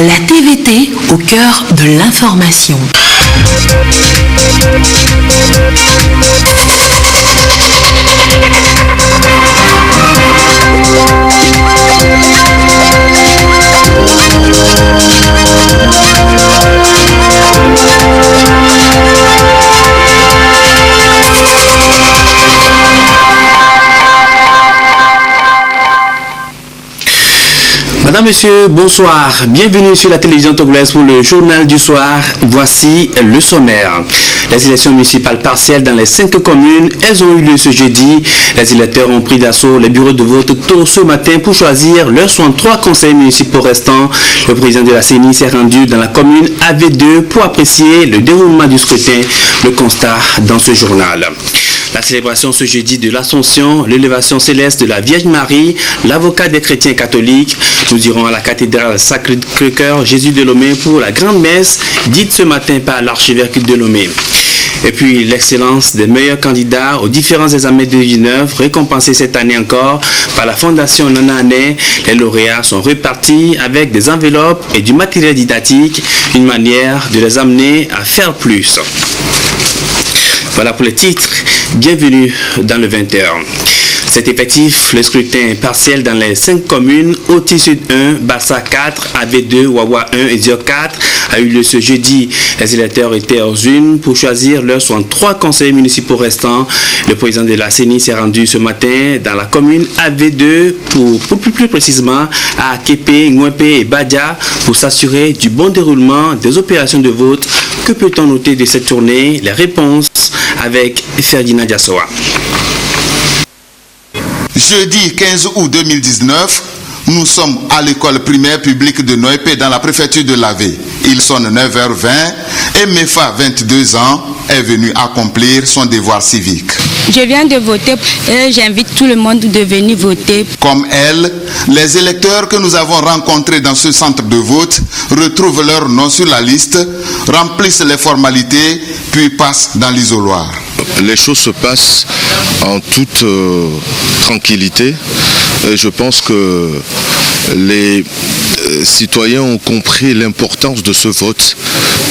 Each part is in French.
La TVT au cœur de l'information. Madame, Monsieur, bonsoir. Bienvenue sur la télévision togolaise pour le journal du soir. Voici le sommaire. Les élections municipales partielles dans les 5 communes, elles ont eu lieu ce jeudi. Les électeurs ont pris d'assaut les bureaux de vote tôt ce matin pour choisir leurs 63 conseillers municipaux restants. Le président de la CENI s'est rendu dans la commune AV2 pour apprécier le déroulement du scrutin. Le constat dans ce journal. La célébration ce jeudi de l'Assomption, l'élévation céleste de la Vierge Marie, l'avocat des chrétiens catholiques. Nous irons à la cathédrale Sacré-Cœur Jésus de Lomé pour la grande messe dite ce matin par l'archevêque de Lomé. Et puis l'excellence des meilleurs candidats aux différents examens de 2019, récompensés cette année encore par la Fondation Nanané. Les lauréats sont repartis avec des enveloppes et du matériel didactique, une manière de les amener à faire plus. Voilà pour les titres. Bienvenue dans le 20h. C'est effectif, le scrutin partiel dans les 5 communes, Oti Sud 1, Bassa 4, AV2, Wawa 1 et Dio 4 a eu lieu ce jeudi. Les électeurs étaient hors une pour choisir leurs 63 conseillers municipaux restants. Le président de la CENI s'est rendu ce matin dans la commune AV2 pour plus précisément à Képé, Ngwempé et Badia pour s'assurer du bon déroulement des opérations de vote. Que peut-on noter de cette tournée? Les réponses avec Ferdinand Diassoa. Jeudi 15 août 2019, nous sommes à l'école primaire publique de Noépé dans la préfecture de Lavé. Il sonne 9h20 et Mefa, 22 ans, est venu accomplir son devoir civique. Je viens de voter et j'invite tout le monde de venir voter. Comme elle, les électeurs que nous avons rencontrés dans ce centre de vote retrouvent leur nom sur la liste, remplissent les formalités, puis passent dans l'isoloir. Les choses se passent en toute tranquillité. Et je pense que les citoyens ont compris l'importance de ce vote,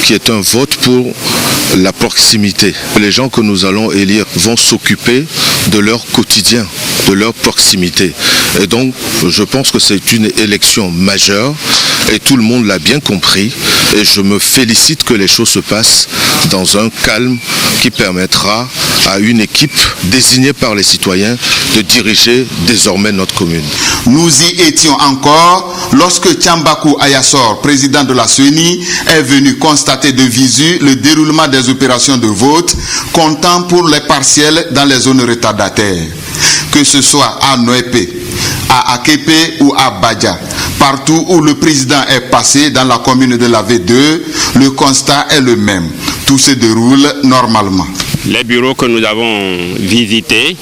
qui est un vote pour la proximité. Les gens que nous allons élire vont s'occuper de leur quotidien, de leur proximité. Et donc, je pense que c'est une élection majeure et tout le monde l'a bien compris. Et je me félicite que les choses se passent dans un calme qui permettra à une équipe désignée par les citoyens de diriger désormais notre commune. Nous y étions encore lorsque Tiambakou Ayassor, président de la CENI, est venu constater de visu le déroulement des opérations de vote, comptant pour les partiels dans les zones retardataires. Que ce soit à Noépé, à Aképé ou à Badja, partout où le président est passé dans la commune de la V2, le constat est le même. Tout se déroule normalement. Les bureaux que nous avons visités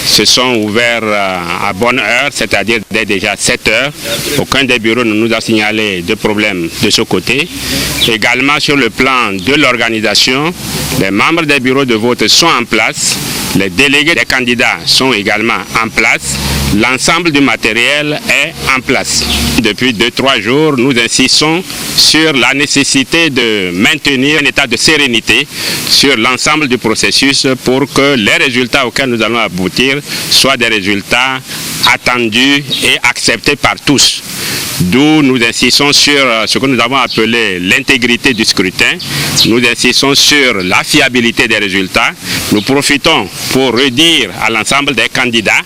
se sont ouverts à bonne heure, c'est-à-dire dès déjà 7 heures. Aucun des bureaux ne nous a signalé de problème de ce côté. Également sur le plan de l'organisation, les membres des bureaux de vote sont en place, les délégués des candidats sont également en place, l'ensemble du matériel est en place. Depuis 2-3 jours, nous insistons sur la nécessité de maintenir un état de sérénité sur l'ensemble du processus pour que les résultats auxquels nous allons aboutir soient des résultats attendus et acceptés par tous. D'où nous insistons sur ce que nous avons appelé l'intégrité du scrutin. Nous insistons sur la fiabilité des résultats. Nous profitons pour redire à l'ensemble des candidats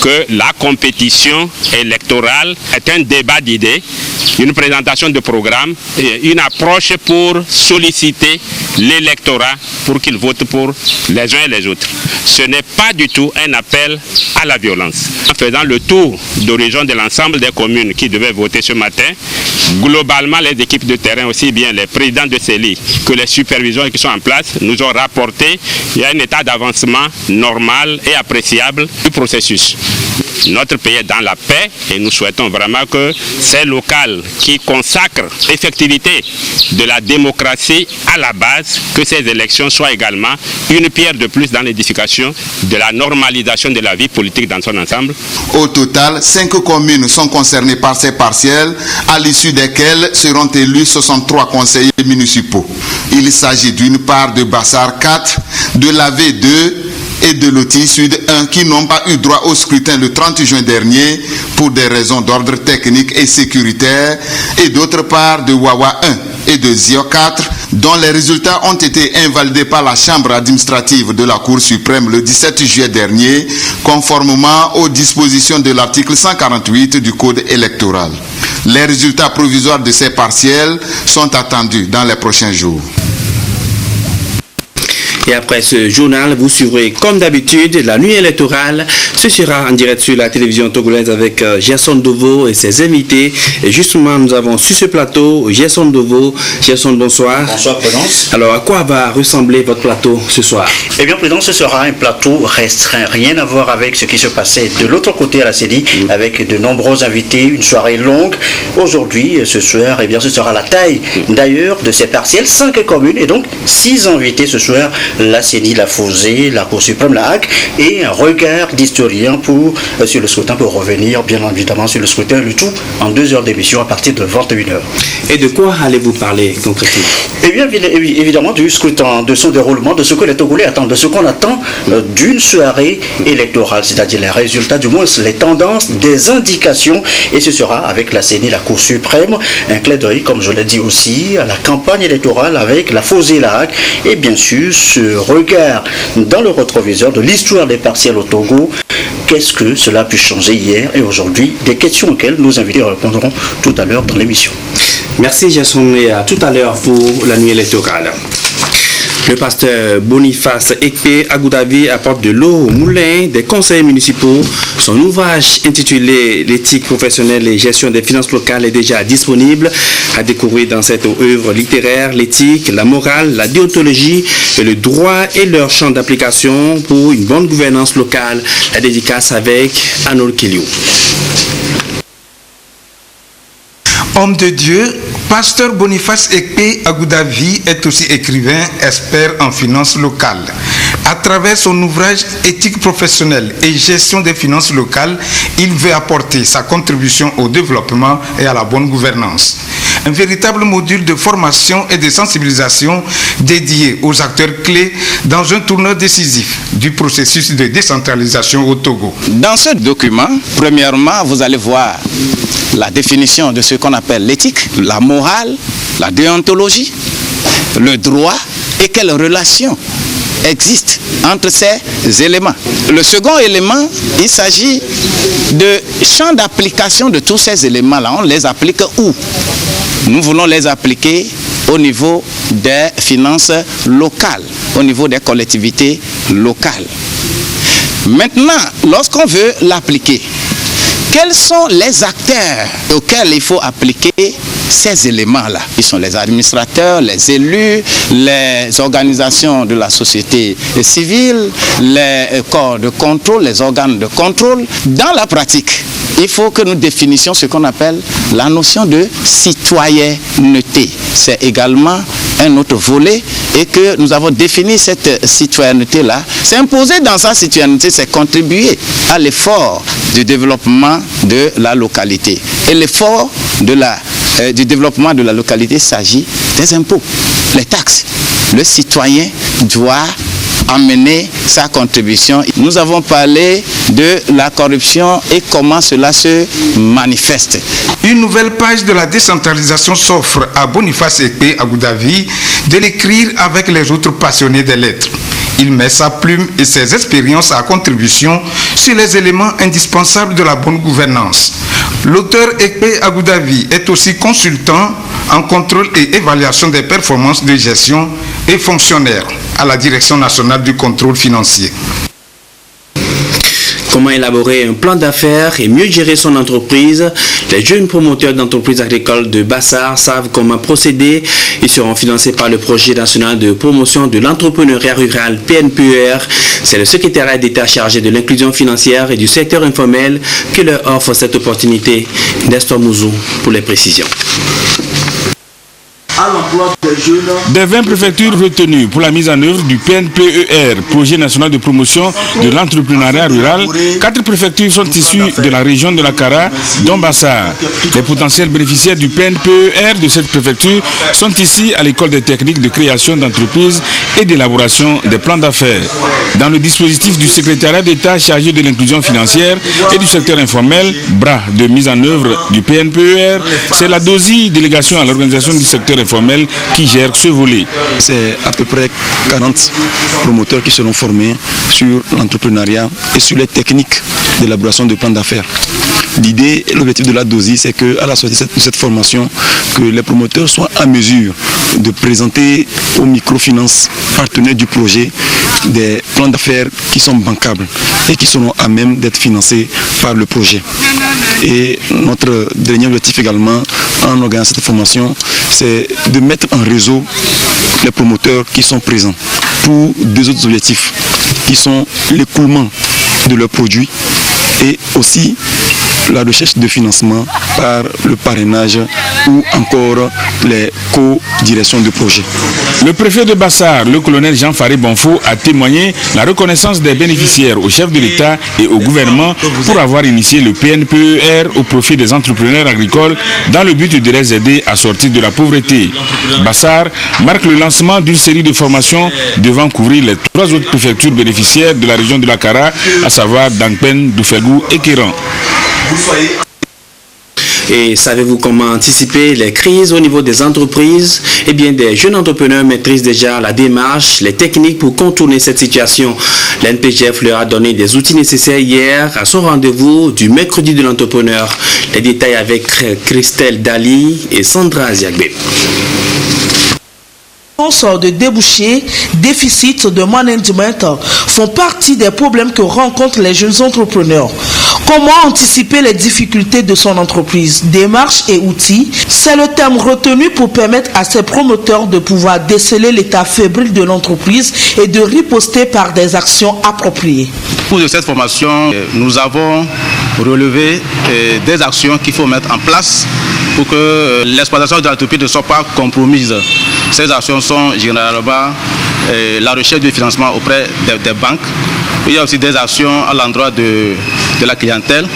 que la compétition électorale est un débat d'idées, une présentation de programme et une approche pour solliciter l'électorat pour qu'il vote pour les uns et les autres. Ce n'est pas du tout un appel à la violence. En faisant le tour d'horizon de l'ensemble des communes qui devaient voter ce matin, globalement les équipes de terrain, aussi bien les présidents de CELI que les superviseurs qui sont en place, nous ont rapporté qu'il y a un état d'avancement normal et appréciable du processus. notre pays est dans la paix et nous souhaitons vraiment que ces locales qui consacrent l'effectivité de la démocratie à la base, que ces élections soient également une pierre de plus dans l'édification de la normalisation de la vie politique dans son ensemble. Au total, 5 communes sont concernées par ces partiels, à l'issue desquels seront élus 63 conseillers municipaux. Il s'agit d'une part de Bassar 4, de la V2 et de Loti Sud 1 qui n'ont pas eu droit au scrutin le 30 juin dernier pour des raisons d'ordre technique et sécuritaire, et d'autre part de Wawa 1 et de Zio 4 dont les résultats ont été invalidés par la Chambre administrative de la Cour suprême le 17 juillet dernier, conformément aux dispositions de l'article 148 du Code électoral. Les résultats provisoires de ces partiels sont attendus dans les prochains jours. Et après ce journal, vous suivrez comme d'habitude la nuit électorale. Ce sera en direct sur la télévision togolaise avec Gerson Dovo et ses invités. Et justement, nous avons sur ce plateau Gerson Dovo. Gerson, bonsoir. Bonsoir, Prudence. Alors, à quoi va ressembler votre plateau ce soir? Eh bien, Prudence, ce sera un plateau restreint. Rien à voir avec ce qui se passait de l'autre côté à la CENI, avec de nombreux invités, une soirée longue. Aujourd'hui, ce soir, eh bien, ce sera la taille d'ailleurs de ces partiels, 5 communes et donc 6 invités ce soir. La CENI, la FOSÉ, la Cour suprême, la HAC, et un regard d'historien sur le scrutin pour revenir bien évidemment sur le scrutin, le tout en 2 heures d'émission à partir de 21h. Et de quoi allez-vous parler concrètement? Eh bien évidemment du scrutin, de son déroulement, de ce que les Togolais attendent, de ce qu'on attend d'une soirée électorale, c'est-à-dire les résultats, du moins les tendances, des indications, et ce sera avec la CENI, la Cour suprême, un clin d'œil, comme je l'ai dit aussi, à la campagne électorale avec la FOSÉ, la HAC, et bien sûr ce regard dans le rétroviseur de l'histoire des partiels au Togo. Qu'est-ce que cela a pu changer hier et aujourd'hui? Des questions auxquelles nos invités répondront tout à l'heure dans l'émission. Merci Jason, et à tout à l'heure pour la nuit électorale. Le pasteur Boniface Ekpe Agoudavi apporte de l'eau au moulin des conseils municipaux. Son ouvrage intitulé L'éthique professionnelle et gestion des finances locales est déjà disponible. À découvrir dans cette œuvre littéraire l'éthique, la morale, la déontologie et le droit et leur champ d'application pour une bonne gouvernance locale. La dédicace avec Anol Kiliou. Homme de Dieu, pasteur Boniface Ekpe Agoudavi est aussi écrivain, expert en finances locales. À travers son ouvrage Éthique professionnelle et gestion des finances locales, il veut apporter sa contribution au développement et à la bonne gouvernance. Un véritable module de formation et de sensibilisation dédié aux acteurs clés dans un tournant décisif du processus de décentralisation au Togo. Dans ce document, premièrement, vous allez voir la définition de ce qu'on appelle l'éthique, la morale, la déontologie, le droit et quelles relations existent entre ces éléments. Le second élément, il s'agit de champ d'application de tous ces éléments-là. On les applique où? Nous voulons les appliquer au niveau des finances locales, au niveau des collectivités locales. Maintenant, lorsqu'on veut l'appliquer, quels sont les acteurs auxquels il faut appliquer ces éléments-là? Ils sont les administrateurs, les élus, les organisations de la société civile, les corps de contrôle, les organes de contrôle. Dans la pratique, il faut que nous définissions ce qu'on appelle la notion de citoyenneté. C'est également un autre volet et que nous avons défini cette citoyenneté-là. S'imposer dans sa citoyenneté, c'est contribuer à l'effort du développement de la localité. Et l'effort du développement de la localité s'agit des impôts, les taxes. Le citoyen doit amener sa contribution. Nous avons parlé de la corruption et comment cela se manifeste. Une nouvelle page de la décentralisation s'offre à Boniface Ekpe Agoudavi de l'écrire avec les autres passionnés des lettres. Il met sa plume et ses expériences à contribution sur les éléments indispensables de la bonne gouvernance. L'auteur Ekpe Agoudavi est aussi consultant en contrôle et évaluation des performances de gestion et fonctionnaire à la Direction nationale du contrôle financier. Comment élaborer un plan d'affaires et mieux gérer son entreprise? Les jeunes promoteurs d'entreprises agricoles de Bassar savent comment procéder. Ils seront financés par le projet national de promotion de l'entrepreneuriat rural PNPER. C'est le secrétariat d'État chargé de l'inclusion financière et du secteur informel qui leur offre cette opportunité. Nestor Mouzou pour les précisions. Des 20 préfectures retenues pour la mise en œuvre du PNPER, Projet national de promotion de l'entrepreneuriat rural, 4 préfectures sont issues de la région de la Kara, dont Bassar. Les potentiels bénéficiaires du PNPER de cette préfecture sont ici à l'école des techniques de création d'entreprises et d'élaboration des plans d'affaires. Dans le dispositif du secrétariat d'État chargé de l'inclusion financière et du secteur informel, bras de mise en œuvre du PNPER, c'est la DOSI, délégation à l'organisation du secteur informel, qui gère ce volet. C'est à peu près 40 promoteurs qui seront formés sur l'entrepreneuriat et sur les techniques d'élaboration de plans d'affaires. L'idée et l'objectif de la DOSI, c'est qu'à la sortie de cette formation, que les promoteurs soient en mesure de présenter aux microfinances partenaires du projet des plans d'affaires qui sont bancables et qui seront à même d'être financés par le projet. Et notre dernier objectif également, en organisant cette formation, c'est de mettre en réseau les promoteurs qui sont présents pour 2 autres objectifs, qui sont l'écoulement de leurs produits et aussi la recherche de financement par le parrainage ou encore les co-directions de projets. Le préfet de Bassar, le colonel Jean-Faré Bonfo, a témoigné la reconnaissance des bénéficiaires au chef de l'État et au gouvernement pour avoir initié le PNPER au profit des entrepreneurs agricoles dans le but de les aider à sortir de la pauvreté. Bassar marque le lancement d'une série de formations devant couvrir les 3 autres préfectures bénéficiaires de la région de la Kara, à savoir Dangpen, Doufegou et Kéran. Et savez-vous comment anticiper les crises au niveau des entreprises? Eh bien, des jeunes entrepreneurs maîtrisent déjà la démarche, les techniques pour contourner cette situation. L'NPGF leur a donné des outils nécessaires hier à son rendez-vous du mercredi de l'entrepreneur. Les détails avec Christelle Dali et Sandra Ziagbe. De débouchés, déficit de management font partie des problèmes que rencontrent les jeunes entrepreneurs. Comment anticiper les difficultés de son entreprise? Démarches et outils, c'est le terme retenu pour permettre à ces promoteurs de pouvoir déceler l'état fébrile de l'entreprise et de riposter par des actions appropriées. Pour cette formation, nous avons relevé des actions qu'il faut mettre en place pour que l'exploitation de l'entreprise ne soit pas compromise. Ces actions sont généralement la recherche de financement auprès des banques. Il y a aussi des actions à l'endroit de la clientèle.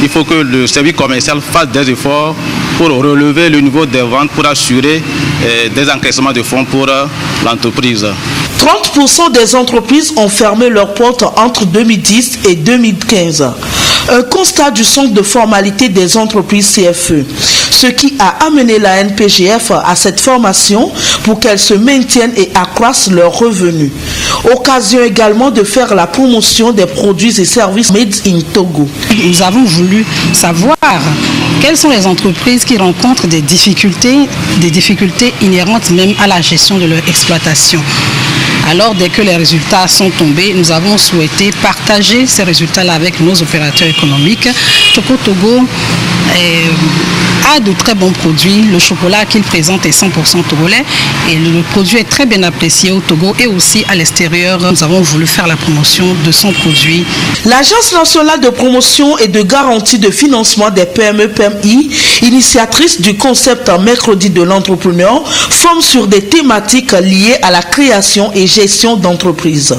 Il faut que le service commercial fasse des efforts pour relever le niveau des ventes, pour assurer des encaissements de fonds pour l'entreprise. 30% des entreprises ont fermé leurs portes entre 2010 et 2015. Un constat du centre de formalité des entreprises CFE, ce qui a amené la NPGF à cette formation pour qu'elles se maintiennent et accroissent leurs revenus. Occasion également de faire la promotion des produits et services made in Togo. Nous avons voulu savoir quelles sont les entreprises qui rencontrent des difficultés inhérentes même à la gestion de leur exploitation. Alors, dès que les résultats sont tombés, nous avons souhaité partager ces résultats-là avec nos opérateurs économiques. Choco Togo a de très bons produits. Le chocolat qu'il présente est 100% togolais et le produit est très bien apprécié au Togo et aussi à l'extérieur. Nous avons voulu faire la promotion de son produit. L'Agence nationale de promotion et de garantie de financement des PME-PMI, initiatrice du concept mercredi de l'entrepreneur, forme sur des thématiques liées à la création et gestion d'entreprises.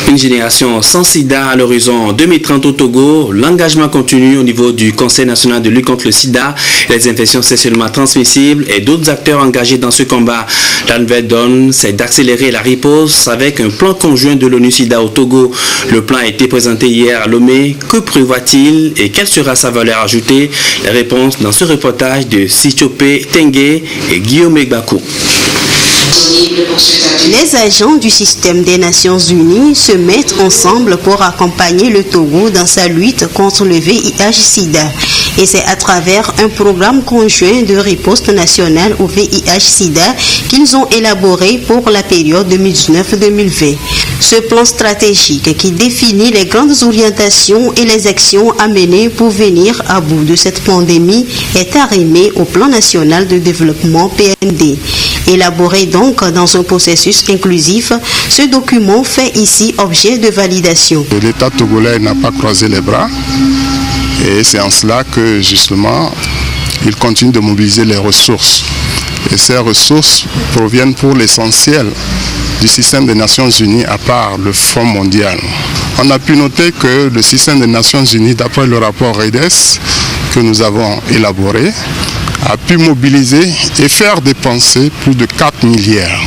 Une génération sans sida à l'horizon 2030 au Togo. L'engagement continue au niveau du Conseil national de lutte contre le sida, les infections sexuellement transmissibles et d'autres acteurs engagés dans ce combat. La nouvelle donne, c'est d'accélérer la riposte avec un plan conjoint de l'ONU SIDA au Togo. Le plan a été présenté hier à Lomé. Que prévoit-il et quelle sera sa valeur ajoutée? Les réponses dans ce reportage de Sichopé Tengue et Guillaume Egbakou. Les agents du système des Nations Unies se mettent ensemble pour accompagner le Togo dans sa lutte contre le VIH-Sida. Et c'est à travers un programme conjoint de riposte nationale au VIH-Sida qu'ils ont élaboré pour la période 2019-2020. Ce plan stratégique qui définit les grandes orientations et les actions à mener pour venir à bout de cette pandémie est arrimé au plan national de développement PND. Élaboré donc dans un processus inclusif, ce document fait ici objet de validation. L'État togolais n'a pas croisé les bras et c'est en cela que justement il continue de mobiliser les ressources. Et ces ressources proviennent pour l'essentiel du système des Nations Unies à part le Fonds mondial. On a pu noter que le système des Nations Unies, d'après le rapport REDES que nous avons élaboré, a pu mobiliser et faire dépenser plus de 4 milliards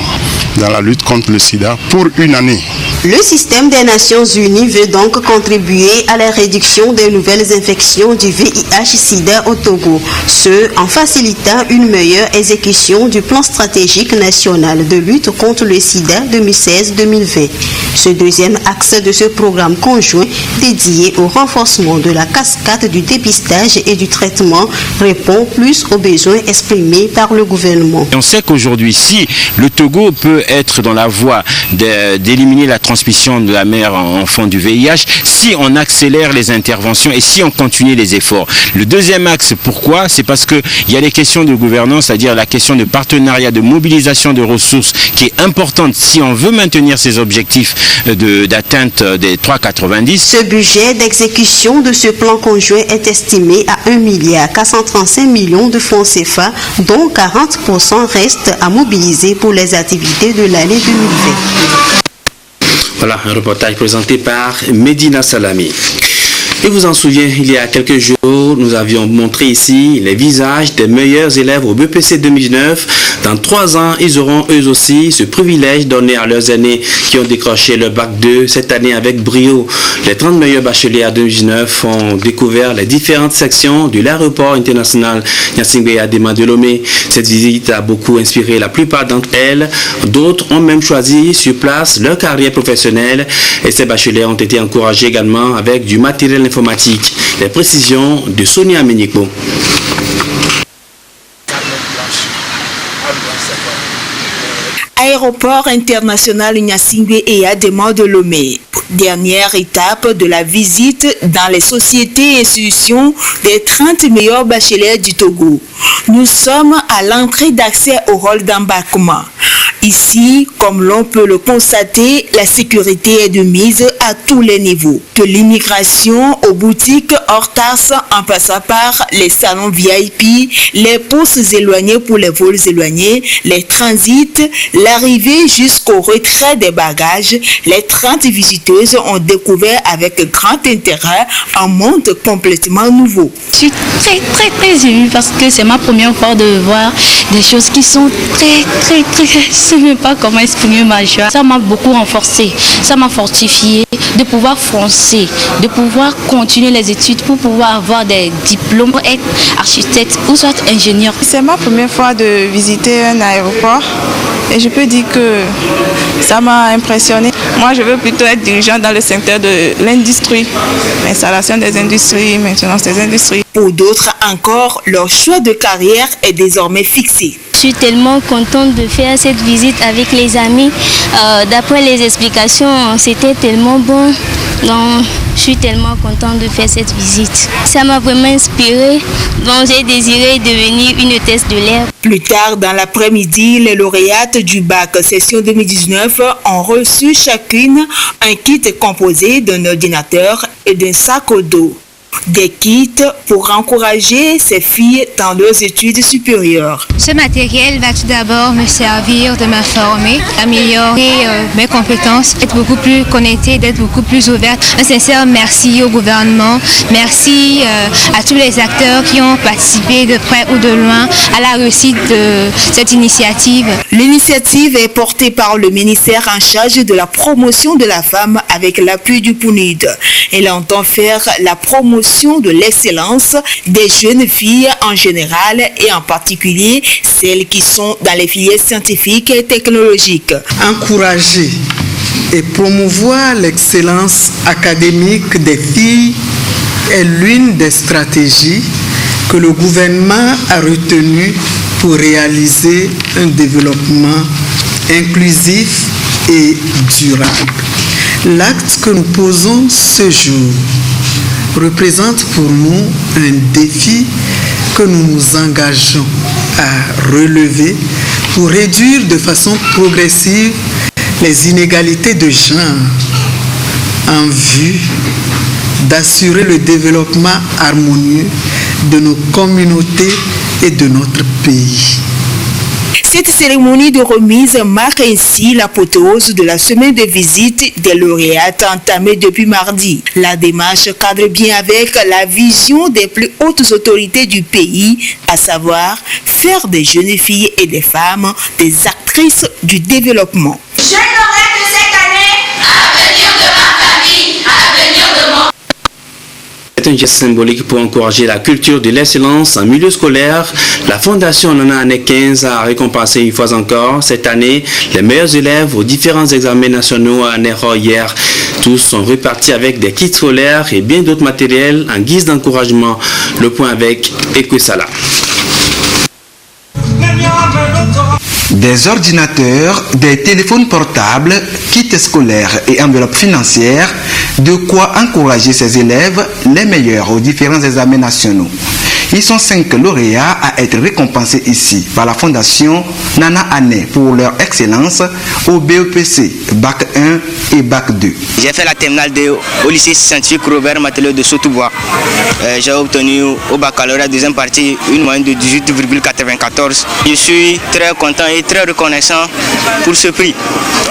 dans la lutte contre le sida pour une année. Le système des Nations Unies veut donc contribuer à la réduction des nouvelles infections du VIH-Sida au Togo, ce en facilitant une meilleure exécution du plan stratégique national de lutte contre le sida 2016-2020. Ce deuxième axe de ce programme conjoint dédié au renforcement de la cascade du dépistage et du traitement répond plus aux besoins exprimés par le gouvernement. On sait qu'aujourd'hui, si le Togo peut être dans la voie d'éliminer la transmission de la mère enfant du VIH, si on accélère les interventions et si on continue les efforts. Le deuxième axe, pourquoi? C'est parce qu'il y a les questions de gouvernance, c'est-à-dire la question de partenariat, de mobilisation de ressources qui est importante si on veut maintenir ces objectifs d'atteinte des 3,90. Ce budget d'exécution de ce plan conjoint est estimé à 1,435 milliard de francs CFA, dont 40% restent à mobiliser pour les activités de l'année 2020. Voilà, un reportage présenté par Medina Salami. Et vous en souvenez, il y a quelques jours, nous avions montré ici les visages des meilleurs élèves au BPC 2019. Dans 3 ans, ils auront eux aussi ce privilège donné à leurs aînés qui ont décroché le bac 2 cette année avec brio. Les 30 meilleurs bacheliers à 2019 ont découvert les différentes sections de l'aéroport international Gnassingbé Adema de Lomé. Cette visite a beaucoup inspiré la plupart d'entre elles. D'autres ont même choisi sur place leur carrière professionnelle et ces bacheliers ont été encouragés également avec du matériel informatique. Les précisions de Sonia Menikbo. Aéroport international Gnassingbé et Adema de Lomé. Dernière étape de la visite dans les sociétés et institutions des 30 meilleurs bacheliers du Togo. Nous sommes à l'entrée d'accès au hall d'embarquement. Ici, comme l'on peut le constater, la sécurité est de mise à tous les niveaux. De l'immigration aux boutiques hors tasse en passant par les salons VIP, les postes éloignés pour les vols éloignés, les transits, l'arrivée jusqu'au retrait des bagages, les 30 visiteuses ont découvert avec grand intérêt un monde complètement nouveau. Je suis très émue parce que c'est ma première fois de voir des choses qui sont très, je ne sais même pas comment exprimer ma joie. Ça m'a beaucoup renforcé, ça m'a fortifié de pouvoir foncer, de pouvoir continuer les études pour pouvoir avoir des diplômes, pour être architecte ou soit ingénieur. C'est ma première fois de visiter un aéroport et je peux dire que ça m'a impressionné. Moi, je veux plutôt être dirigeant dans le secteur de l'industrie, l'installation des industries, maintenance des industries. Pour d'autres encore, leur choix de carrière est désormais fixé. Je suis tellement contente de faire cette visite avec les amis. D'après les explications, c'était tellement bon. Donc, je suis tellement contente de faire cette visite. Ça m'a vraiment inspirée. Donc, j'ai désiré devenir une hôtesse de l'air. Plus tard dans l'après-midi, les lauréates du bac session 2019 ont reçu chacune un kit composé d'un ordinateur et d'un sac au dos. Des kits pour encourager ces filles dans leurs études supérieures. Ce matériel va tout d'abord me servir de m'informer, améliorer mes compétences, être beaucoup plus connectée, d'être beaucoup plus ouverte. Un sincère merci au gouvernement, merci à tous les acteurs qui ont participé de près ou de loin à la réussite de cette initiative. L'initiative est portée par le ministère en charge de la promotion de la femme avec l'appui du PNUD. Elle entend faire la promotion de l'excellence des jeunes filles en général et en particulier celles qui sont dans les filières scientifiques et technologiques. Encourager et promouvoir l'excellence académique des filles est l'une des stratégies que le gouvernement a retenues pour réaliser un développement inclusif et durable. L'acte que nous posons ce jour représente pour nous un défi que nous nous engageons à relever pour réduire de façon progressive les inégalités de genre en vue d'assurer le développement harmonieux de nos communautés et de notre pays. Cette cérémonie de remise marque ainsi l'apothéose de la semaine de visite des lauréates entamée depuis mardi. La démarche cadre bien avec la vision des plus hautes autorités du pays, à savoir faire des jeunes filles et des femmes des actrices du développement. Je lauréate de cette année, avenir de ma famille, avenir de mon... C'est un geste symbolique pour encourager la culture de l'excellence en milieu scolaire. La Fondation Nana Année 15 a récompensé une fois encore cette année les meilleurs élèves aux différents examens nationaux à Nero hier. Tous sont repartis avec des kits scolaires et bien d'autres matériels en guise d'encouragement. Le point avec Ekwesala. Des ordinateurs, des téléphones portables, kits scolaires et enveloppes financières, de quoi encourager ces élèves les meilleurs aux différents examens nationaux. Ils sont 5 lauréats à être récompensés ici par la Fondation Nana Année pour leur excellence au BEPC, Bac 1 et Bac 2. J'ai fait la terminale 2 au lycée scientifique Robert Matelot de Sotobois. J'ai obtenu au baccalauréat deuxième partie une moyenne de 18,94. Je suis très content et très reconnaissant pour ce prix.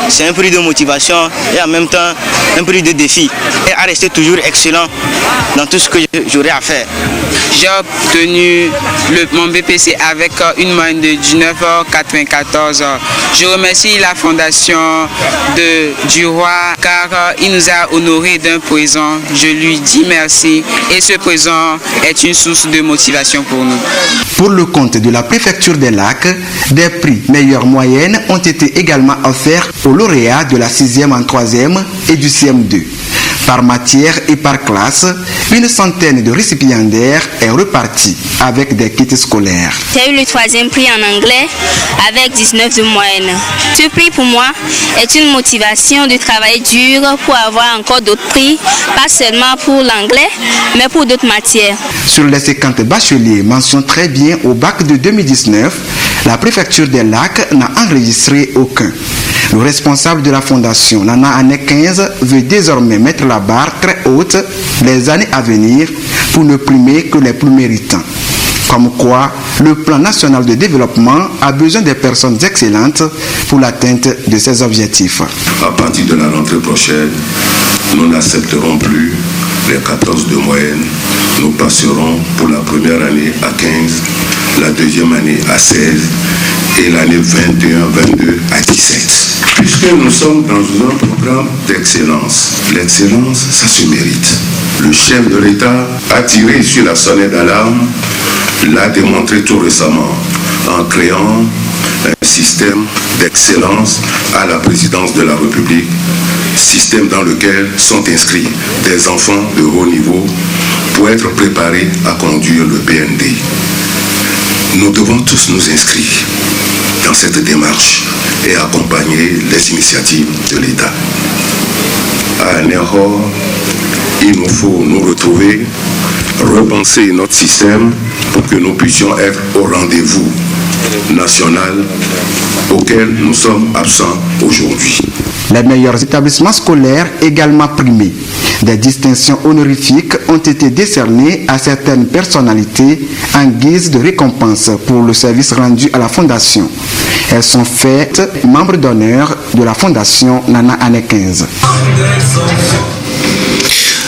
C'est un prix de motivation et en même temps un prix de défi. Et à rester toujours excellent dans tout ce que j'aurai à faire. J'ai obtenu mon BPC avec une moyenne de 19,94. Je remercie la fondation du roi car il nous a honorés d'un présent. Je lui dis merci et ce présent est une source de motivation pour nous. Pour le compte de la préfecture des Lacs, des prix meilleure moyenne ont été également offerts aux lauréats de la 6e en 3e et du CM2. Par matière et par classe, une centaine de récipiendaires est repartie avec des kits scolaires. J'ai eu le 3e prix en anglais avec 19 de moyenne. Ce prix pour moi est une motivation de travailler dur pour avoir encore d'autres prix, pas seulement pour l'anglais, mais pour d'autres matières. Sur les 50 bacheliers mention très bien au bac de 2019, la préfecture des Lacs n'a enregistré aucun. Le responsable de la fondation Nana Année 15 veut désormais mettre la barre très haute les années à venir pour ne primer que les plus méritants. Comme quoi, le plan national de développement a besoin des personnes excellentes pour l'atteinte de ses objectifs. À partir de la rentrée prochaine, nous n'accepterons plus les 14 de moyenne. Nous passerons pour la première année à 15, la deuxième année à 16 et l'année 21-22 à 17. Puisque nous sommes dans un programme d'excellence, l'excellence, ça se mérite. Le chef de l'État a tiré sur la sonnette d'alarme, l'a démontré tout récemment en créant un système d'excellence à la présidence de la République, système dans lequel sont inscrits des enfants de haut niveau pour être préparés à conduire le BND. Nous devons tous nous inscrire dans cette démarche et accompagner les initiatives de l'État. À Nero, il nous faut nous retrouver, repenser notre système pour que nous puissions être au rendez-vous national auquel nous sommes absents aujourd'hui. Les meilleurs établissements scolaires également primés. Des distinctions honorifiques ont été décernées à certaines personnalités en guise de récompense pour le service rendu à la Fondation. Elles sont faites membres d'honneur de la Fondation Nana Année 15.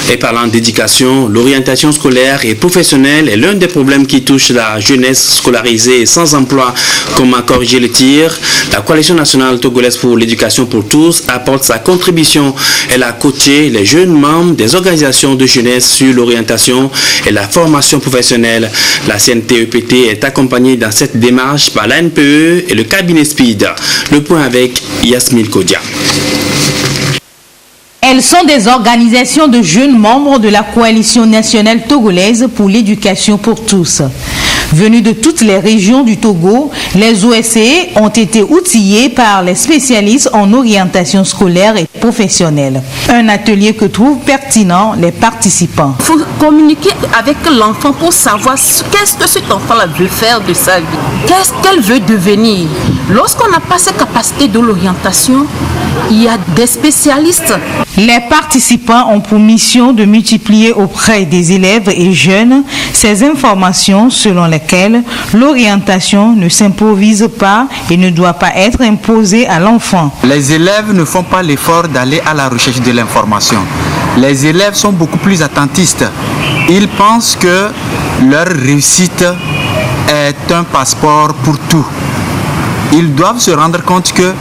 Et parlant d'éducation, l'orientation scolaire et professionnelle est l'un des problèmes qui touche la jeunesse scolarisée et sans emploi. Comment corriger le tir? La Coalition nationale togolaise pour l'éducation pour tous apporte sa contribution. Elle a coaché les jeunes membres des organisations de jeunesse sur l'orientation et la formation professionnelle. La CNTEPT est accompagnée dans cette démarche par la NPE et le cabinet SPID. Le point avec Yasmine Kodia. Elles sont des organisations de jeunes membres de la Coalition nationale togolaise pour l'éducation pour tous. Venus de toutes les régions du Togo, les OSCE ont été outillés par les spécialistes en orientation scolaire et professionnelle. Un atelier que trouvent pertinent les participants. Il faut communiquer avec l'enfant pour savoir qu'est-ce que cet enfant-là veut faire de sa vie, qu'est-ce qu'elle veut devenir. Lorsqu'on n'a pas cette capacité de l'orientation, il y a des spécialistes. Les participants ont pour mission de multiplier auprès des élèves et jeunes ces informations selon lesquelles l'orientation ne s'improvise pas et ne doit pas être imposée à l'enfant. Les élèves ne font pas l'effort d'aller à la recherche de l'information. Les élèves sont beaucoup plus attentistes. Ils pensent que leur réussite est un passeport pour tout. Ils doivent se rendre compte que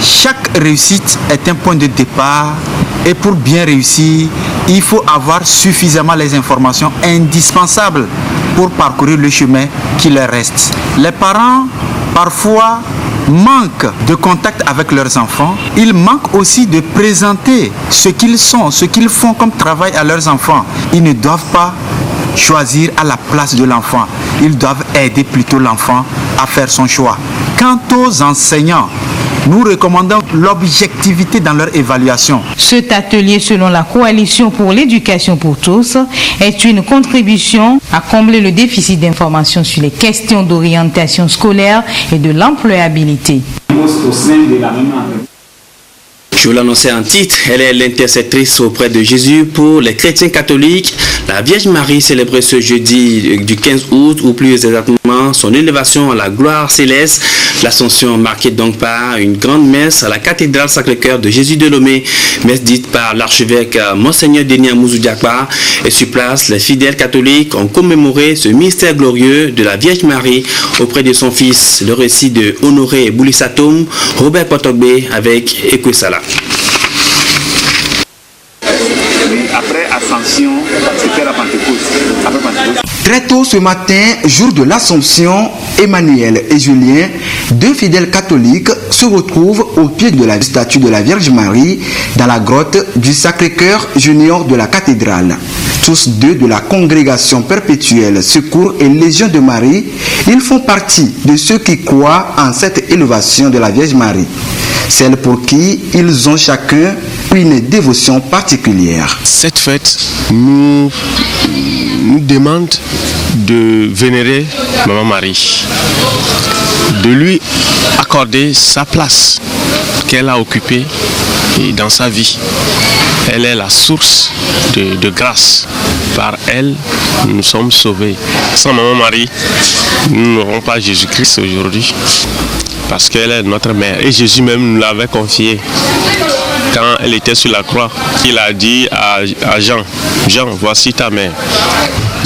chaque réussite est un point de départ et pour bien réussir, il faut avoir suffisamment les informations indispensables pour parcourir le chemin qui leur reste. Les parents, parfois, manquent de contact avec leurs enfants. Ils manquent aussi de présenter ce qu'ils sont, ce qu'ils font comme travail à leurs enfants. Ils ne doivent pas choisir à la place de l'enfant. Ils doivent aider plutôt l'enfant à faire son choix. Quant aux enseignants, nous recommandons l'objectivité dans leur évaluation. Cet atelier, selon la Coalition pour l'éducation pour tous, est une contribution à combler le déficit d'information sur les questions d'orientation scolaire et de l'employabilité. Je vous l'annonçais en titre, elle est l'intercessrice auprès de Jésus pour les chrétiens catholiques. La Vierge Marie célébrait ce jeudi du 15 août, ou plus exactement son élévation à la gloire céleste. L'Ascension marquée donc par une grande messe à la cathédrale Sacré-Cœur de Jésus de Lomé, messe dite par l'archevêque Monseigneur Denis Amouzou Diakba. Et sur place, les fidèles catholiques ont commémoré ce mystère glorieux de la Vierge Marie auprès de son fils. Le récit de Honoré Boulissatom, Robert Potogbe avec Ekwesala. Après Ascension, c'était la Pentecôte. Très tôt ce matin, jour de l'Assomption, Emmanuel et Julien, deux fidèles catholiques, se retrouvent au pied de la statue de la Vierge Marie dans la grotte du Sacré-Cœur junior de la cathédrale. Tous deux de la congrégation perpétuelle Secours et Légion de Marie, ils font partie de ceux qui croient en cette élévation de la Vierge Marie, celle pour qui ils ont chacun une dévotion particulière. Cette fête nous demande de vénérer Maman Marie, de lui accorder sa place qu'elle a occupée dans sa vie. Elle est la source de grâce. Par elle, nous sommes sauvés. Sans Maman Marie, nous n'aurons pas Jésus-Christ aujourd'hui, parce qu'elle est notre mère. Et Jésus même nous l'avait confié. Quand elle était sur la croix, il a dit à Jean, Jean, voici ta mère.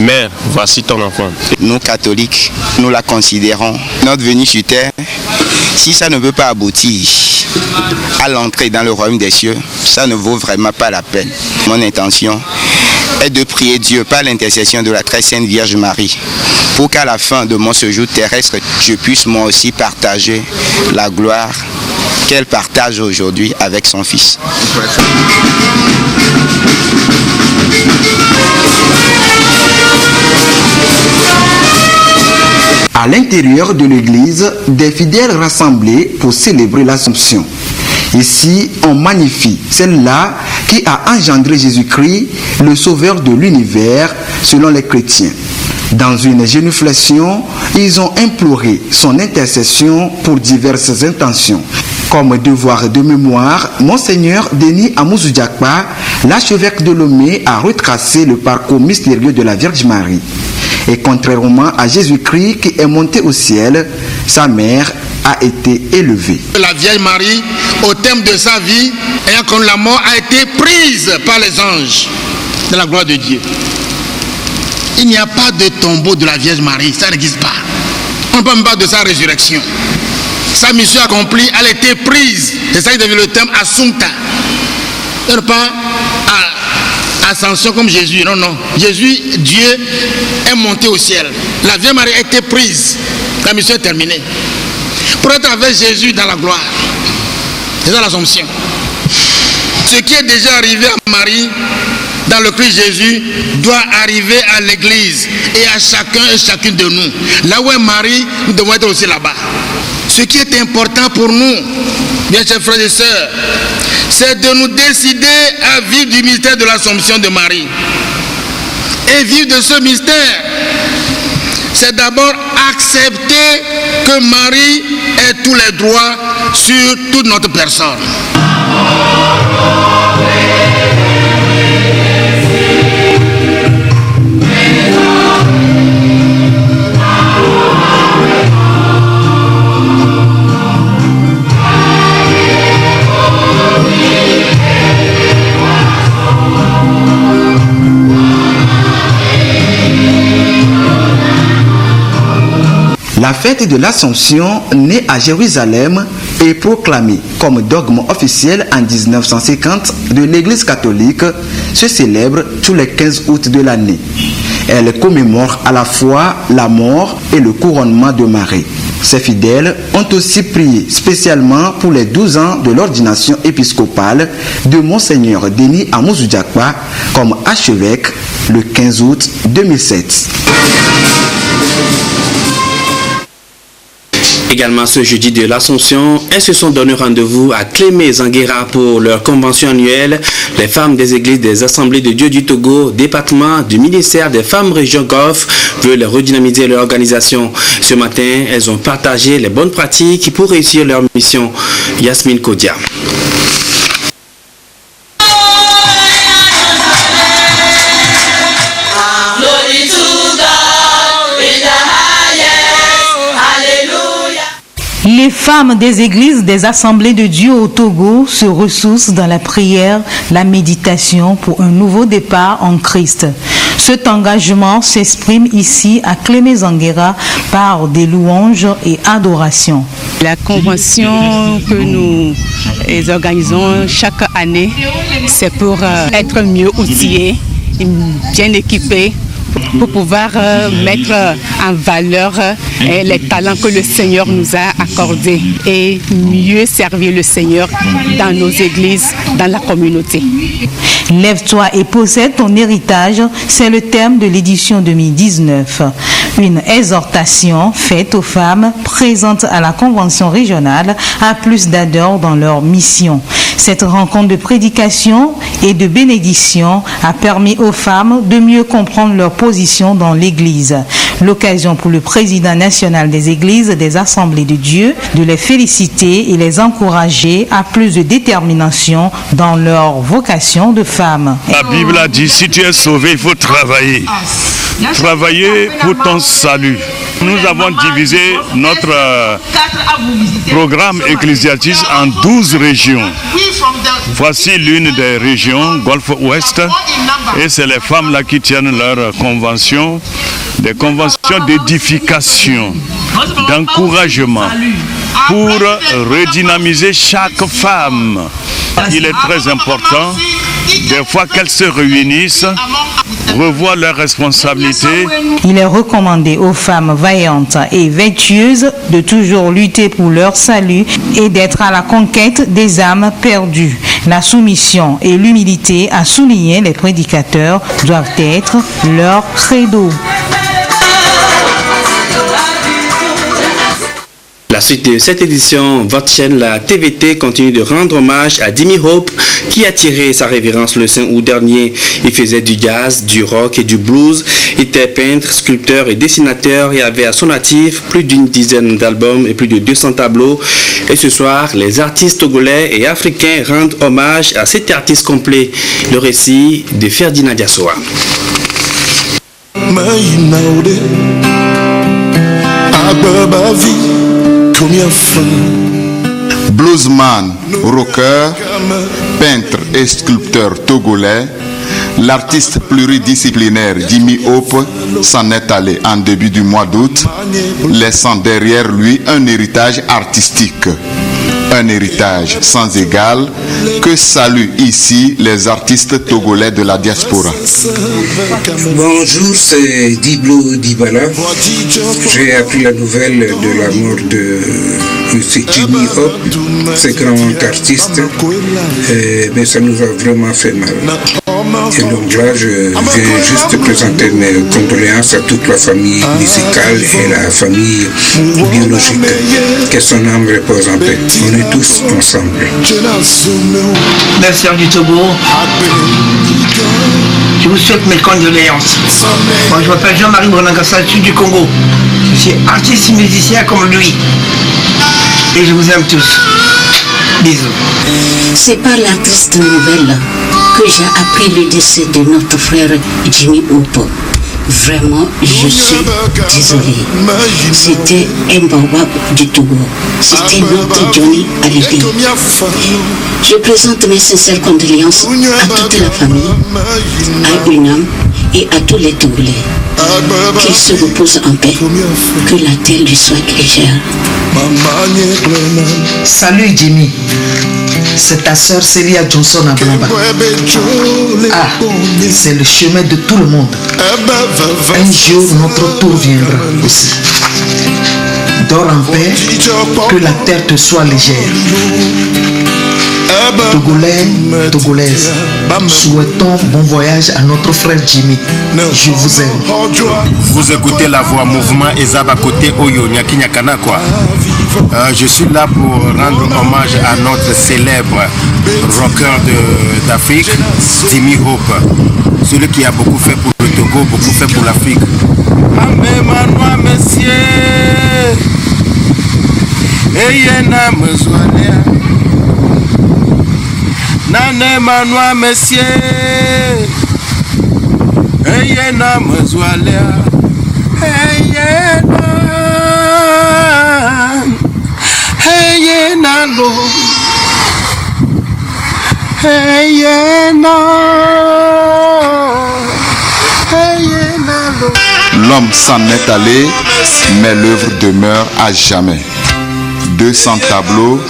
Mère, voici ton enfant. Nous, catholiques, nous la considérons. Notre venue sur terre, si ça ne veut pas aboutir à l'entrée dans le royaume des cieux, ça ne vaut vraiment pas la peine. Mon intention est de prier Dieu par l'intercession de la très sainte Vierge Marie, pour qu'à la fin de mon séjour terrestre, je puisse moi aussi partager la gloire qu'elle partage aujourd'hui avec son Fils. À l'intérieur de l'église, des fidèles rassemblés pour célébrer l'Assomption. Ici, on magnifie celle-là qui a engendré Jésus-Christ, le sauveur de l'univers, selon les chrétiens. Dans une génuflexion, ils ont imploré son intercession pour diverses intentions. Comme devoir de mémoire, Monseigneur Denis Amouzou Diakba, l'archevêque de Lomé, a retracé le parcours mystérieux de la Vierge Marie. Et contrairement à Jésus-Christ qui est monté au ciel, sa mère a été élevée. La Vierge Marie, au terme de sa vie, ayant connu la mort, a été prise par les anges de la gloire de Dieu. Il n'y a pas de tombeau de la Vierge Marie, ça n'existe pas. On ne parle même pas de sa résurrection. Sa mission accomplie, elle a été prise. C'est ça qui devient le terme Assumpta. Ce n'est pas ascension comme Jésus, non, non. Jésus, Dieu, est monté au ciel. La Vierge Marie a été prise. La mission est terminée. Pour être avec Jésus dans la gloire. C'est ça l'Assomption. Ce qui est déjà arrivé à Marie dans le Christ Jésus doit arriver à l'église et à chacun et chacune de nous. Là où est Marie, nous devons être aussi là-bas. Ce qui est important pour nous, bien chers frères et sœurs, c'est de nous décider à vivre du mystère de l'Assomption de Marie. Et vivre de ce mystère, c'est d'abord accepter que Marie ait tous les droits sur toute notre personne. La fête de l'Assomption, née à Jérusalem, est proclamée comme dogme officiel en 1950 de l'Église catholique, se célèbre tous les 15 août de l'année. Elle commémore à la fois la mort et le couronnement de Marie. Ces fidèles ont aussi prié spécialement pour les 12 ans de l'ordination épiscopale de Monseigneur Denis Amouzou Diakwa comme archevêque le 15 août 2007. Également ce jeudi de l'Assomption, elles se sont donné rendez-vous à Clémé-Zanguera pour leur convention annuelle. Les femmes des églises des Assemblées de Dieu du Togo, département du ministère des Femmes Région Golfe, veulent redynamiser leur organisation. Ce matin, elles ont partagé les bonnes pratiques pour réussir leur mission. Yasmine Kodia. Les femmes des églises des Assemblées de Dieu au Togo se ressourcent dans la prière, la méditation pour un nouveau départ en Christ. Cet engagement s'exprime ici à Clémé-Zanguera par des louanges et adorations. La convention que nous organisons chaque année, c'est pour être mieux outillés, bien équipés, pour pouvoir mettre en valeur les talents que le Seigneur nous a accordés et mieux servir le Seigneur dans nos églises, dans la communauté. Lève-toi et possède ton héritage, c'est le thème de l'édition 2019. Une exhortation faite aux femmes présentes à la convention régionale à plus d'ardeur dans leur mission. Cette rencontre de prédication et de bénédiction a permis aux femmes de mieux comprendre leur position dans l'Église. L'occasion pour le président national des Églises des Assemblées de Dieu de les féliciter et les encourager à plus de détermination dans leur vocation de femme. La Bible a dit, si tu es sauvé, il faut travailler. Travailler pour ton salut. Nous avons divisé notre programme ecclésiastique en 12 régions. Voici l'une des régions, Golfe Ouest, et c'est les femmes là qui tiennent leur convention, des conventions d'édification, d'encouragement, pour redynamiser chaque femme. Il est très important, des fois qu'elles se réunissent, revoir leurs responsabilités. Il est recommandé aux femmes vaillantes et vertueuses de toujours lutter pour leur salut et d'être à la conquête des âmes perdues. La soumission et l'humilité, a souligné les prédicateurs, doivent être leur credo. La suite de cette édition, votre chaîne, la TVT, continue de rendre hommage à Jimmy Hope, qui a tiré sa révérence le 5 août dernier. Il faisait du jazz, du rock et du blues. Il était peintre, sculpteur et dessinateur et avait à son actif plus d'une dizaine d'albums et plus de 200 tableaux. Et ce soir, les artistes togolais et africains rendent hommage à cet artiste complet. Le récit de Ferdinand Diassoa. Bluesman, rocker, peintre et sculpteur togolais, l'artiste pluridisciplinaire Jimmy Hope s'en est allé en début du mois d'août, laissant derrière lui un héritage artistique. Un héritage sans égal que saluent ici les artistes togolais de la diaspora. Bonjour, c'est Diblo Dibala. J'ai appris la nouvelle de la mort de c'est Jimmy Hop, ce grand artiste, mais ça nous a vraiment fait mal. Et donc là, je viens juste présenter mes condoléances à toute la famille musicale et la famille biologique. Que son âme repose en paix. On est tous ensemble. Merci du Togo. Je vous souhaite mes condoléances. Moi, je m'appelle Jean-Marie Bonagassa, je suis du Congo. Je suis artiste musicien comme lui. Et je vous aime tous. Bisous. C'est par la triste nouvelle que j'ai appris le décès de notre frère Jimmy Hope. Vraiment, je suis désolée. C'était un Baobab du Togo. C'était notre Johnny Hallyday. Je présente mes sincères condoléances à toute la famille, à UNAM et à tous les Togolais. Qu'il se repose en paix, que la terre lui soit légère. Salut Jimmy, c'est ta soeur Célia Johnson à Blamba. Ah, c'est le chemin de tout le monde. Un jour, notre tour viendra aussi. Dors en paix, que la terre te soit légère. Togolais, Togolaises, souhaitons bon voyage à notre frère Jimmy. Je vous aime. Vous écoutez la voix mouvement Ezaba côté Oyo Nyaki Nyakana quoi. Je suis là pour rendre hommage à notre célèbre rocker d'Afrique, Jimmy Hope. Celui qui a beaucoup fait pour le Togo, beaucoup fait pour l'Afrique. Amemanoa monsieur, eyena mezwanea. Nane manoa monsieur, eyena mezwanea. Eyena lo. L'homme s'en est allé, mais l'œuvre demeure à jamais. 200 tableaux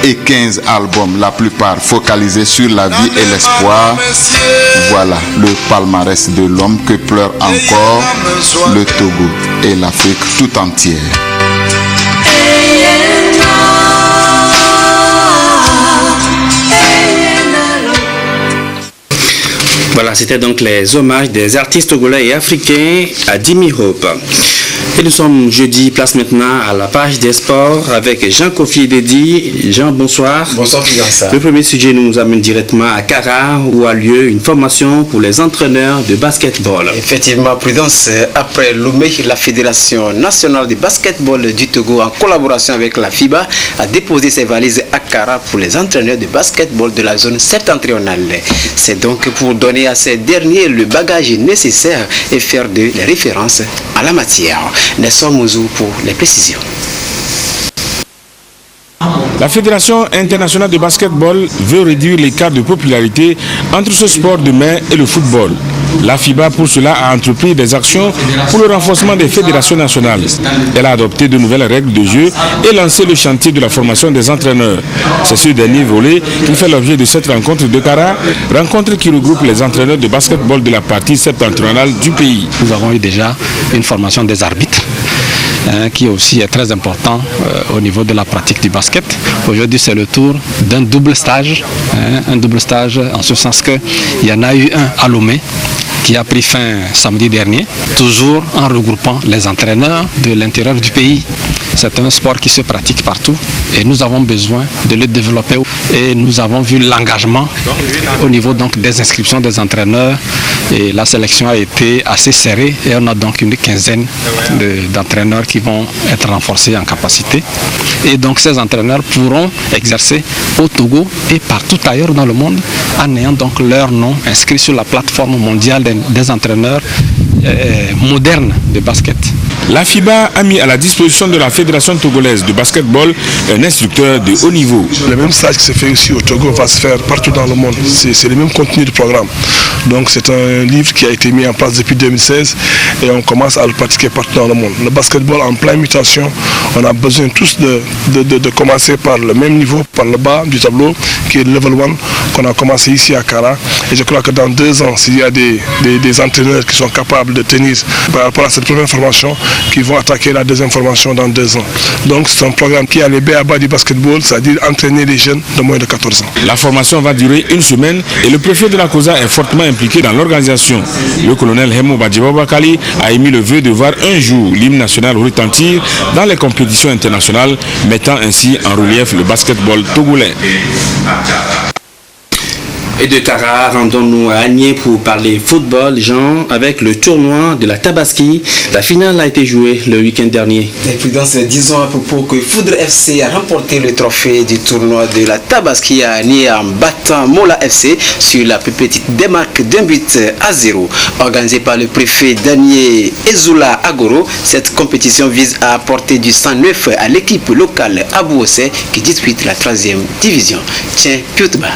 et 15 albums, la plupart focalisés sur la vie et l'espoir. Voilà le palmarès de l'homme que pleure encore le Togo et l'Afrique tout entière. Voilà, c'était donc les hommages des artistes togolais et africains à Jimmy Hope. Et nous sommes jeudi, place maintenant à la page des sports avec Jean-Kofi Dedi. Jean, bonsoir. Bonsoir, Fidanza. Le premier sujet nous amène directement à Kara où a lieu une formation pour les entraîneurs de basketball. Effectivement, Prudence, après Lomé, la Fédération nationale de basketball du Togo, en collaboration avec la FIBA, a déposé ses valises à Kara pour les entraîneurs de basketball de la zone septentrionale. C'est donc pour donner à ces derniers le bagage nécessaire et faire de les références à la matière. Nelson Mouzou pour les précisions. La Fédération internationale de basketball veut réduire l'écart de popularité entre ce sport de main et le football. La FIBA, pour cela, a entrepris des actions pour le renforcement des fédérations nationales. Elle a adopté de nouvelles règles de jeu et lancé le chantier de la formation des entraîneurs. C'est ce dernier volet qui fait l'objet de cette rencontre de Kara, rencontre qui regroupe les entraîneurs de basketball de la partie septentrionale du pays. Nous avons eu déjà une formation des arbitres, qui aussi est très important au niveau de la pratique du basket. Aujourd'hui, c'est le tour d'un double stage, en ce sens qu'il y en a eu un à Lomé, qui a pris fin samedi dernier, toujours en regroupant les entraîneurs de l'intérieur du pays. C'est un sport qui se pratique partout et nous avons besoin de le développer. Et nous avons vu l'engagement au niveau donc des inscriptions des entraîneurs et la sélection a été assez serrée et on a donc une quinzaine d'entraîneurs qui vont être renforcés en capacité. Et donc ces entraîneurs pourront exercer au Togo et partout ailleurs dans le monde en ayant donc leur nom inscrit sur la plateforme mondiale des entraîneurs modernes de basket. La FIBA a mis à la disposition de la Fédération togolaise de basketball un instructeur de haut niveau. Le même stage qui se fait ici au Togo va se faire partout dans le monde. C'est le même contenu du programme. Donc c'est un livre qui a été mis en place depuis 2016 et on commence à le pratiquer partout dans le monde. Le basketball en pleine mutation, on a besoin tous de commencer par le même niveau, par le bas du tableau, qui est le level 1, qu'on a commencé ici à Kara. Et je crois que dans 2 ans, s'il y a des entraîneurs qui sont capables de tenir par rapport à cette première formation, qui vont attaquer la deuxième formation dans 2 ans. Donc c'est un programme qui a les b.a.-ba du basketball, c'est-à-dire entraîner les jeunes de moins de 14 ans. La formation va durer 1 semaine et le préfet de la COSA est fortement impliqué dans l'organisation. Le colonel Hemo Badjibabakali a émis le vœu de voir un jour l'hymne national retentir dans les compétitions internationales, mettant ainsi en relief le basketball togolais. Et de Kara, rendons-nous à Agné pour parler football, Jean, avec le tournoi de la Tabaski. La finale a été jouée le week-end dernier. Et puis disons à propos que Foudre FC a remporté le trophée du tournoi de la Tabaski à Agné en battant Mola FC sur la plus petite démarque d'1-0. Organisée par le préfet d'Agné Ezoula Agoro, cette compétition vise à apporter du sang neuf à l'équipe locale Abouossé qui dispute la 3e division. Tiens, Piotba.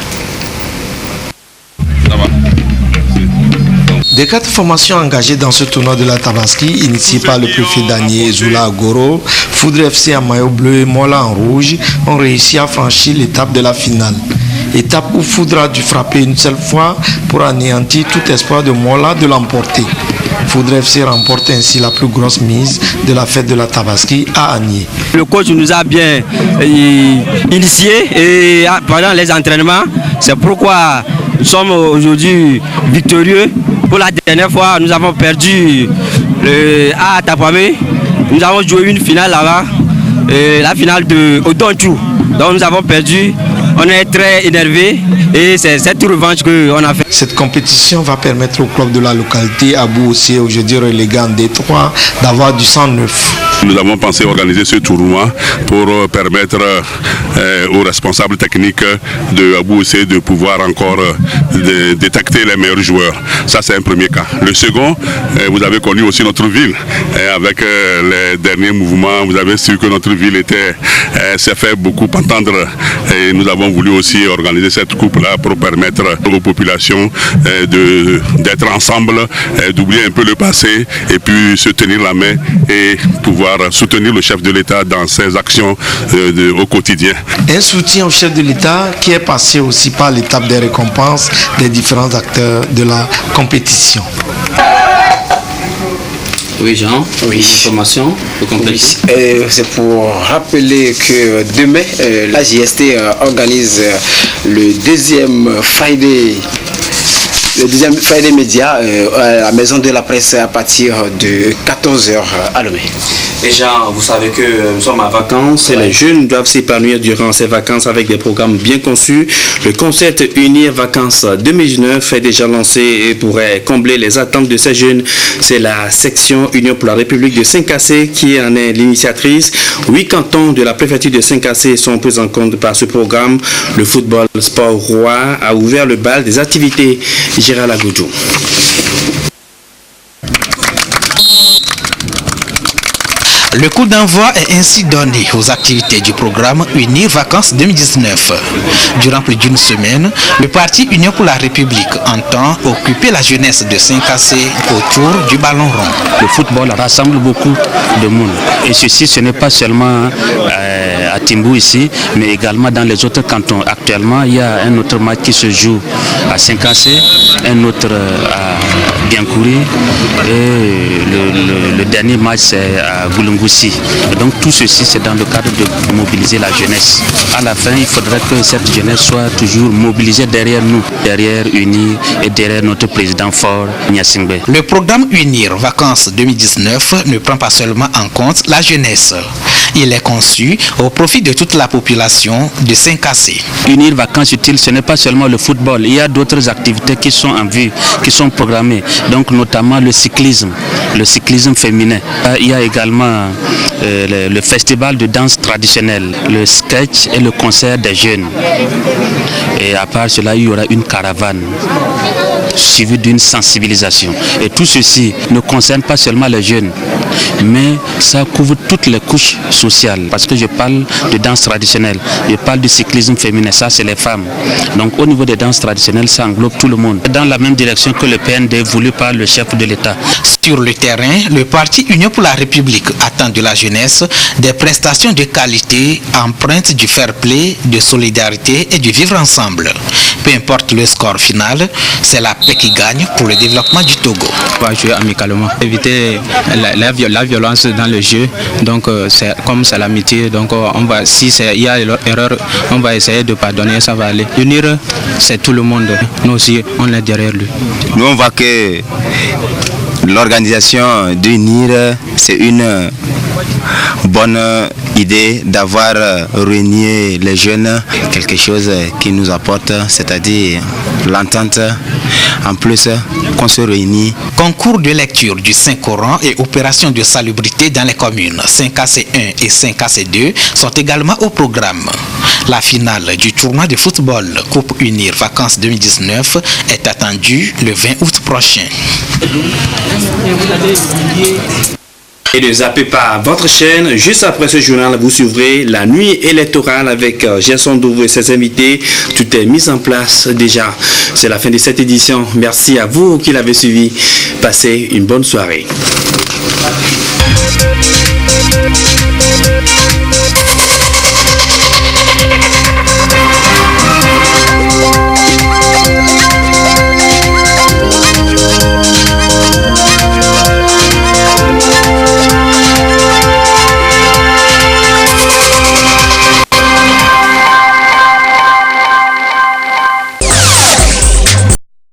Des 4 formations engagées dans ce tournoi de la Tabaski, initié par le préfet d'Agné Zoula Agoro, Foudre FC en maillot bleu et Mola en rouge, ont réussi à franchir l'étape de la finale. Étape où Foudre a dû frapper une seule fois pour anéantir tout espoir de Mola de l'emporter. Foudre FC remporte ainsi la plus grosse mise de la fête de la Tabaski à Agné. Le coach nous a bien initiés et pendant les entraînements, c'est pourquoi nous sommes aujourd'hui victorieux. Pour la dernière fois, nous avons perdu à Tapamé. Nous avons joué une finale là-bas, la finale de Otonchou. Donc nous avons perdu. On est très énervé et c'est cette revanche qu'on a fait. Cette compétition va permettre au club de la localité Abouossé, aujourd'hui relégué en D3, d'avoir du sang neuf. Nous avons pensé organiser ce tournoi pour permettre aux responsables techniques de Abouossé de pouvoir encore détecter les meilleurs joueurs. Ça, c'est un premier cas. Le second, vous avez connu aussi notre ville. Avec les derniers mouvements, vous avez su que notre ville s'est fait beaucoup entendre. Et nous avons voulu aussi organiser cette coupe-là pour permettre aux populations d'être ensemble, d'oublier un peu le passé et puis se tenir la main et pouvoir soutenir le chef de l'État dans ses actions au quotidien. Un soutien au chef de l'État qui est passé aussi par l'étape des récompenses des différents acteurs de la compétition. Oui, Jean, oui. Information oui. C'est pour rappeler que demain, la JST organise le deuxième Friday Média à la maison de la presse à partir de 14h à Lomé. Et Jean, vous savez que nous sommes en vacances et les jeunes doivent s'épanouir durant ces vacances avec des programmes bien conçus. Le concept Unir Vacances 2019 est déjà lancé et pourrait combler les attentes de ces jeunes. C'est la section Union pour la République de Saint-Cassé qui en est l'initiatrice. 8 cantons de la préfecture de Saint-Cassé sont pris en compte par ce programme. Le football sport roi a ouvert le bal des activités. Gérald Agoudjou. Le coup d'envoi est ainsi donné aux activités du programme Unir Vacances 2019. Durant plus d'une semaine, le parti Union pour la République entend occuper la jeunesse de Saint-Cassé autour du ballon rond. Le football rassemble beaucoup de monde. Et ceci, ce n'est pas seulement à Timbou ici, mais également dans les autres cantons. Actuellement, il y a un autre match qui se joue à Saint-Cassé, un autre à Biancouri et le dernier match c'est à Goulungoussi. Et donc tout ceci c'est dans le cadre de mobiliser la jeunesse. À la fin, il faudrait que cette jeunesse soit toujours mobilisée derrière nous, derrière Unir et derrière notre président fort, Nyasingbe. Le programme Unir Vacances 2019 ne prend pas seulement en compte la jeunesse. Il est conçu au profit de toute la population de Saint-Cassé. Unir Vacances utiles, ce n'est pas seulement le football. Il y a d'autres activités qui sont en vue, qui sont programmées. Donc notamment le cyclisme féminin. Il y a également le festival de danse traditionnelle, le sketch et le concert des jeunes. Et à part cela, il y aura une caravane suivie d'une sensibilisation. Et tout ceci ne concerne pas seulement les jeunes, mais ça couvre toutes les couches sociales. Parce que je parle de danse traditionnelle, je parle du cyclisme féminin, ça c'est les femmes. Donc au niveau des danses traditionnelles, ça englobe tout le monde. Dans la même direction que le PND voulu par le chef de l'État. Sur le terrain, le parti Union pour la République attend de la jeunesse des prestations de qualité empreintes du fair play, de solidarité et du vivre ensemble. Peu importe le score final, c'est la paix qui gagne pour le développement du Togo. On va jouer amicalement, éviter la violence dans le jeu. Donc comme c'est l'amitié, donc si il y a erreur, on va essayer de pardonner, ça va aller. Unir, c'est tout le monde. Nous aussi, on est derrière lui. Nous, on voit que l'organisation d'UNIR, c'est une bonne idée d'avoir réuni les jeunes, quelque chose qui nous apporte, c'est-à-dire l'entente. En plus, qu'on se réunit. Concours de lecture du Saint-Coran et opérations de salubrité dans les communes 5AC1 et 5AC2 sont également au programme. La finale du tournoi de football Coupe Unir Vacances 2019 est attendue le 20 août prochain. Et ne zappez pas votre chaîne. Juste après ce journal, vous suivrez la nuit électorale avec Gerson Douvou et ses invités. Tout est mis en place déjà. C'est la fin de cette édition. Merci à vous qui l'avez suivi. Passez une bonne soirée.